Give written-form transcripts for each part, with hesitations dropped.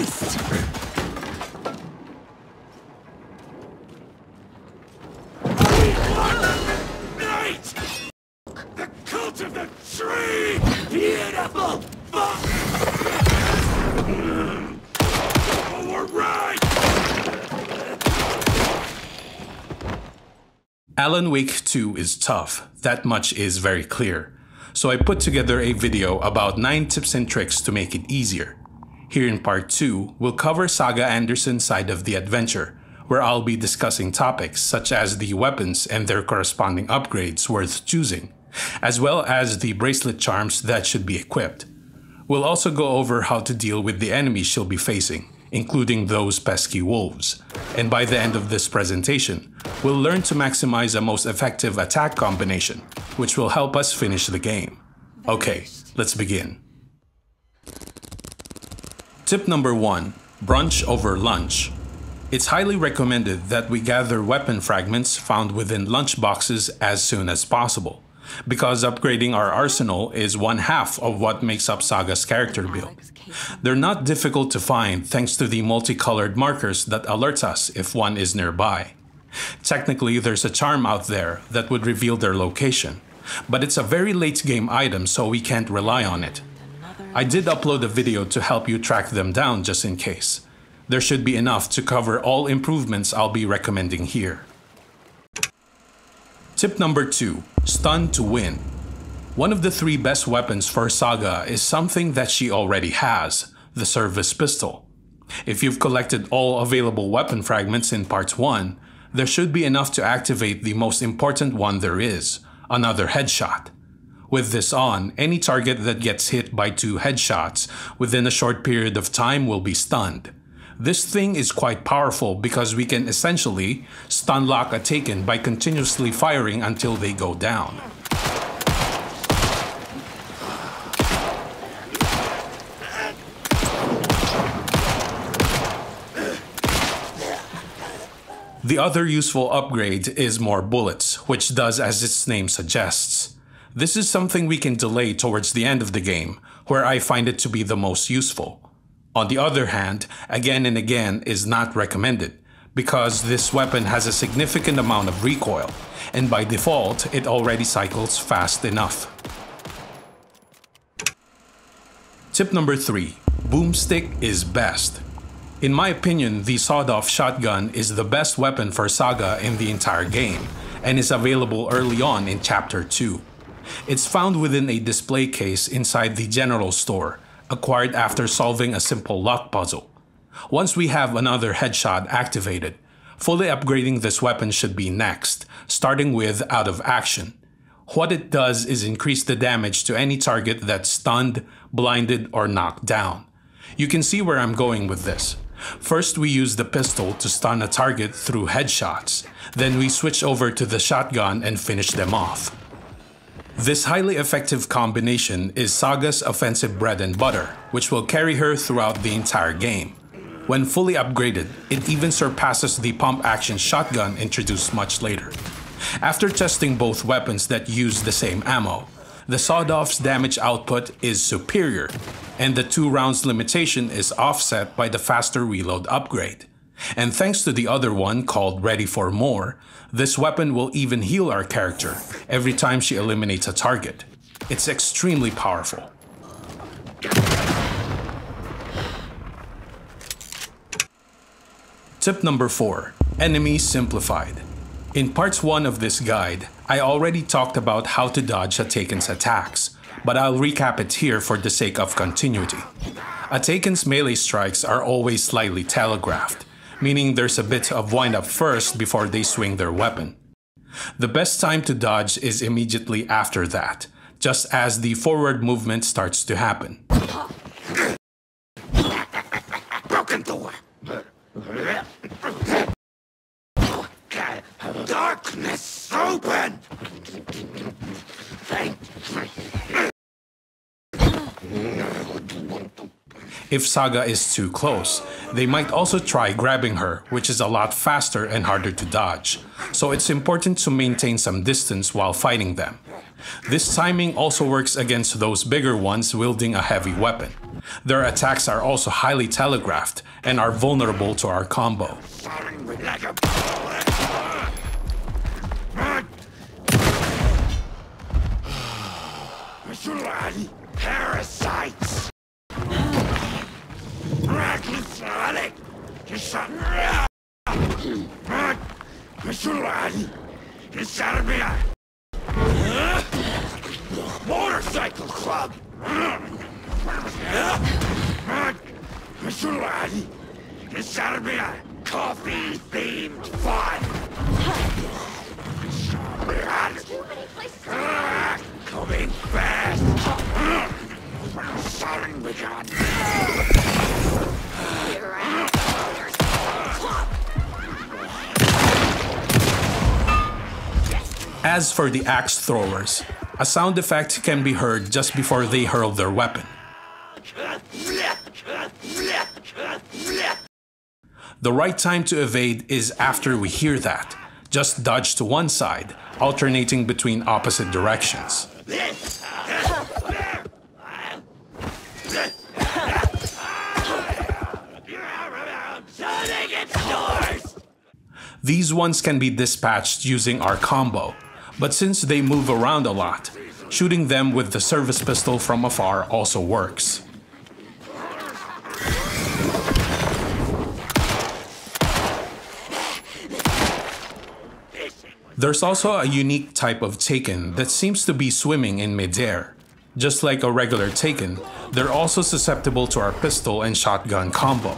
Christ! Night! The cult of the tree! Beautiful! All right! Alan Wake 2 is tough, that much is very clear. So I put together a video about 9 tips and tricks to make it easier. Here in part 2, we'll cover Saga Anderson's side of the adventure, where I'll be discussing topics such as the weapons and their corresponding upgrades worth choosing, as well as the bracelet charms that should be equipped. We'll also go over how to deal with the enemies she'll be facing, including those pesky wolves. And by the end of this presentation, we'll learn to maximize a most effective attack combination, which will help us finish the game. Okay, let's begin. Tip number 1. Brunch over lunch. It's highly recommended that we gather weapon fragments found within lunch boxes as soon as possible, because upgrading our arsenal is one half of what makes up Saga's character build. They're not difficult to find thanks to the multicolored markers that alert us if one is nearby. Technically, there's a charm out there that would reveal their location, but it's a very late game item, so we can't rely on it. I did upload a video to help you track them down just in case. There should be enough to cover all improvements I'll be recommending here. Tip number 2. Stun to win. One of the 3 best weapons for Saga is something that she already has, the service pistol. If you've collected all available weapon fragments in part 1, there should be enough to activate the most important one there is, another headshot. With this on, any target that gets hit by 2 headshots within a short period of time will be stunned. This thing is quite powerful because we can essentially stun lock a Taken by continuously firing until they go down. The other useful upgrade is more bullets, which does as its name suggests. This is something we can delay towards the end of the game, where I find it to be the most useful. On the other hand, again and again is not recommended, because this weapon has a significant amount of recoil, and by default, it already cycles fast enough. Tip number 3. Boomstick is best. In my opinion, the sawed-off shotgun is the best weapon for Saga in the entire game, and is available early on in Chapter 2. It's found within a display case inside the general store, acquired after solving a simple lock puzzle. Once we have another headshot activated, fully upgrading this weapon should be next, starting with Out of Action. What it does is increase the damage to any target that's stunned, blinded, or knocked down. You can see where I'm going with this. First, we use the pistol to stun a target through headshots. Then we switch over to the shotgun and finish them off. This highly effective combination is Saga's offensive bread and butter, which will carry her throughout the entire game. When fully upgraded, it even surpasses the pump-action shotgun introduced much later. After testing both weapons that use the same ammo, the sawed-off's damage output is superior, and the 2 rounds limitation is offset by the faster reload upgrade. And thanks to the other one called Ready for More, this weapon will even heal our character every time she eliminates a target. It's extremely powerful. Tip number 4. Enemy Simplified. In parts 1 of this guide, I already talked about how to dodge a Taken's attacks, but I'll recap it here for the sake of continuity. A Taken's melee strikes are always slightly telegraphed, meaning there's a bit of wind-up first before they swing their weapon. The best time to dodge is immediately after that, just as the forward movement starts to happen. Broken door! Darkness open! If Saga is too close, they might also try grabbing her, which is a lot faster and harder to dodge, so it's important to maintain some distance while fighting them. This timing also works against those bigger ones wielding a heavy weapon, Their attacks are also highly telegraphed and are vulnerable to our combo. Parasites! Motorcycle club! Coffee-themed fun! Coming fast! As for the axe throwers, a sound effect can be heard just before they hurl their weapon. The right time to evade is after we hear that. Just dodge to one side, alternating between opposite directions. These ones can be dispatched using our combo, but since they move around a lot, shooting them with the service pistol from afar also works. There's also a unique type of Taken that seems to be swimming in midair. Just like a regular Taken, they're also susceptible to our pistol and shotgun combo.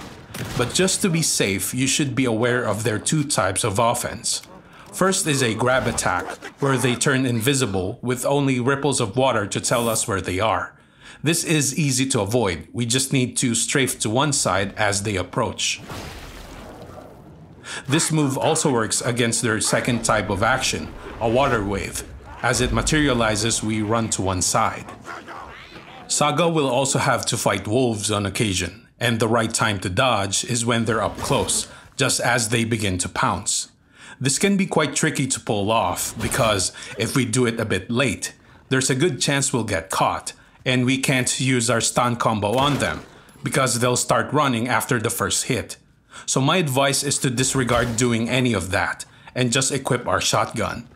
But just to be safe, you should be aware of their two types of offense. First is a grab attack, where they turn invisible with only ripples of water to tell us where they are. This is easy to avoid, we just need to strafe to one side as they approach. This move also works against their second type of action, a water wave. As it materializes, we run to one side. Saga will also have to fight wolves on occasion, and the right time to dodge is when they're up close, just as they begin to pounce. This can be quite tricky to pull off because if we do it a bit late, there's a good chance we'll get caught, and we can't use our stun combo on them because they'll start running after the first hit. So my advice is to disregard doing any of that and just equip our shotgun.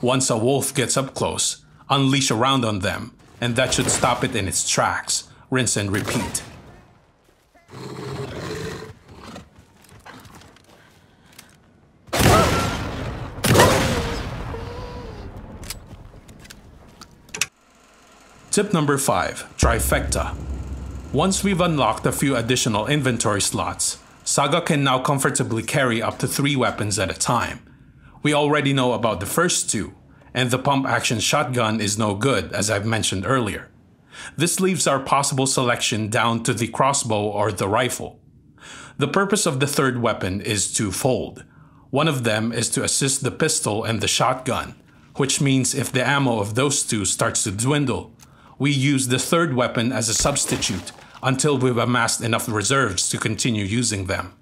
Once a wolf gets up close, unleash a round on them, and that should stop it in its tracks. Rinse and repeat. Tip number 5, Trifecta. Once we've unlocked a few additional inventory slots, Saga can now comfortably carry up to 3 weapons at a time. We already know about the first 2, and the pump-action shotgun is no good, as I've mentioned earlier. This leaves our possible selection down to the crossbow or the rifle. The purpose of the third weapon is twofold. One of them is to assist the pistol and the shotgun, which means if the ammo of those two starts to dwindle, we use the third weapon as a substitute until we've amassed enough reserves to continue using them.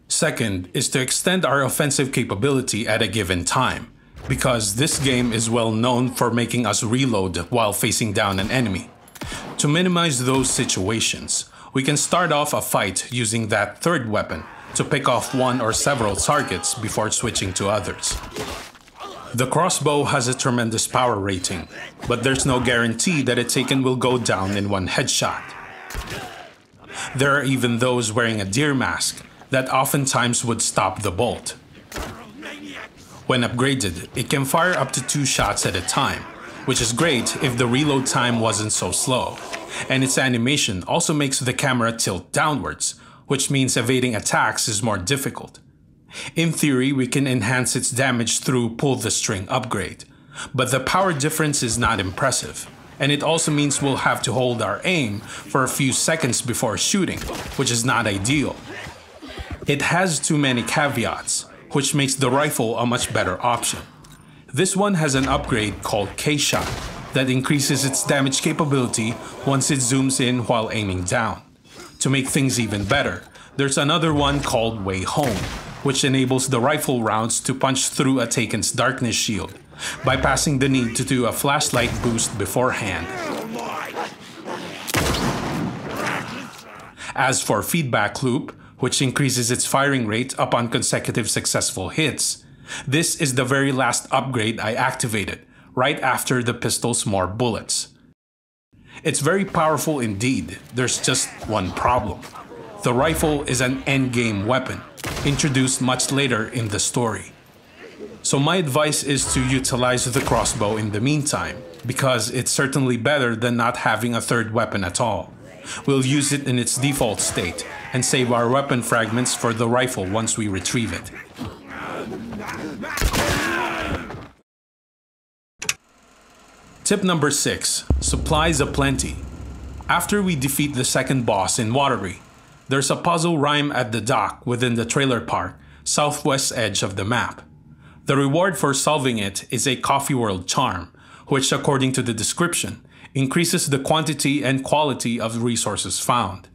Second is to extend our offensive capability at a given time, because this game is well known for making us reload while facing down an enemy. To minimize those situations, we can start off a fight using that third weapon to pick off one or several targets before switching to others. The crossbow has a tremendous power rating, but there's no guarantee that a Taken will go down in one headshot. There are even those wearing a deer mask that oftentimes would stop the bolt. When upgraded, it can fire up to 2 shots at a time, which is great if the reload time wasn't so slow. And its animation also makes the camera tilt downwards, which means evading attacks is more difficult. In theory, we can enhance its damage through pull the string upgrade, but the power difference is not impressive, and it also means we'll have to hold our aim for a few seconds before shooting, which is not ideal. It has too many caveats, which makes the rifle a much better option. This one has an upgrade called K-Shot that increases its damage capability once it zooms in while aiming down. To make things even better, there's another one called Way Home, which enables the rifle rounds to punch through a Taken's darkness shield, bypassing the need to do a flashlight boost beforehand. As for feedback loop, which increases its firing rate upon consecutive successful hits, this is the very last upgrade I activated, right after the pistol's more bullets. It's very powerful indeed, there's just one problem. The rifle is an endgame weapon, introduced much later in the story. So my advice is to utilize the crossbow in the meantime, because it's certainly better than not having a third weapon at all. We'll use it in its default state, and save our weapon fragments for the rifle once we retrieve it. Tip number 6. Supplies aplenty. After we defeat the second boss in Watery, there's a puzzle rhyme at the dock within the trailer park, southwest edge of the map. The reward for solving it is a Coffee World charm, which according to the description, increases the quantity and quality of resources found.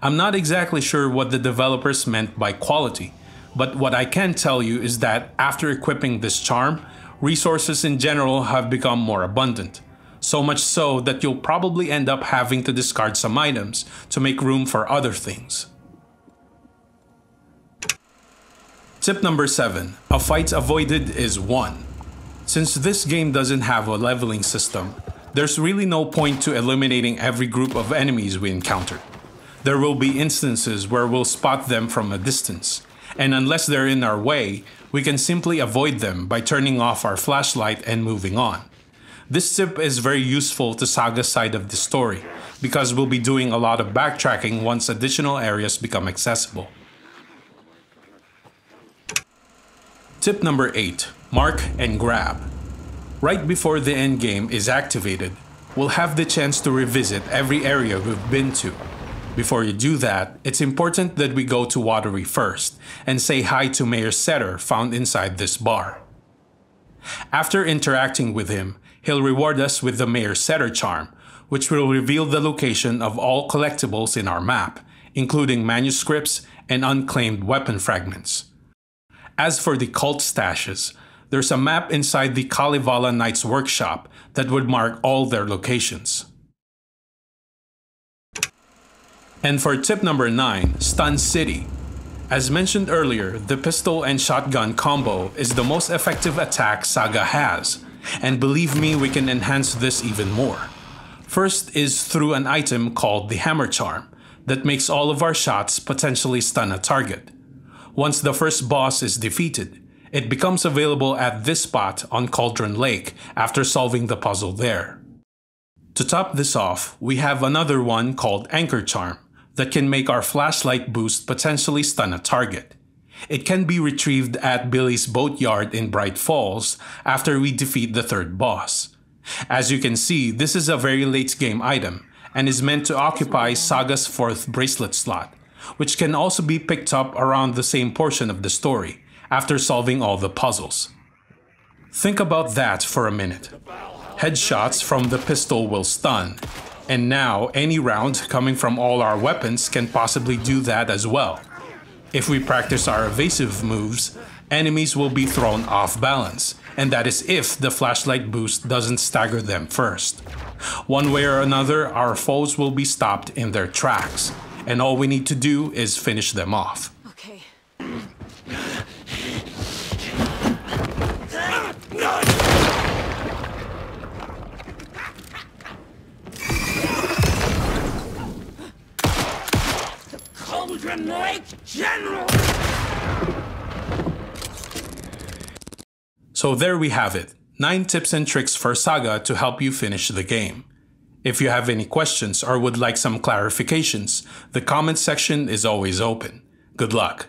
I'm not exactly sure what the developers meant by quality, but what I can tell you is that after equipping this charm, resources in general have become more abundant. So much so that you'll probably end up having to discard some items to make room for other things. Tip number 7. A fight avoided is won. Since this game doesn't have a leveling system, there's really no point to eliminating every group of enemies we encounter. There will be instances where we'll spot them from a distance, and unless they're in our way, we can simply avoid them by turning off our flashlight and moving on. This tip is very useful to Saga's side of the story, because we'll be doing a lot of backtracking once additional areas become accessible. Tip number 8. Mark and grab. Right before the endgame is activated, we'll have the chance to revisit every area we've been to. Before you do that, it's important that we go to Watery first and say hi to Mayor Setter found inside this bar. After interacting with him, he'll reward us with the Mayor Setter charm, which will reveal the location of all collectibles in our map, including manuscripts and unclaimed weapon fragments. As for the cult stashes, there's a map inside the Kalevala Knight's workshop that would mark all their locations. And for tip number 9, Stun City. As mentioned earlier, the pistol and shotgun combo is the most effective attack Saga has, and believe me, we can enhance this even more. First is through an item called the Hammer Charm that makes all of our shots potentially stun a target. Once the first boss is defeated, it becomes available at this spot on Cauldron Lake after solving the puzzle there. To top this off, we have another one called Anchor Charm that can make our flashlight boost potentially stun a target. It can be retrieved at Billy's Boatyard in Bright Falls after we defeat the third boss. As you can see, this is a very late game item and is meant to occupy Saga's 4th bracelet slot, which can also be picked up around the same portion of the story after solving all the puzzles. Think about that for a minute. Headshots from the pistol will stun, and now any round coming from all our weapons can possibly do that as well. If we practice our evasive moves, enemies will be thrown off balance, and that is if the flashlight boost doesn't stagger them first. One way or another, our foes will be stopped in their tracks, and all we need to do is finish them off. Okay. Cauldron Lake General! So there we have it, 9 tips and tricks for Saga to help you finish the game. If you have any questions or would like some clarifications, the comment section is always open. Good luck!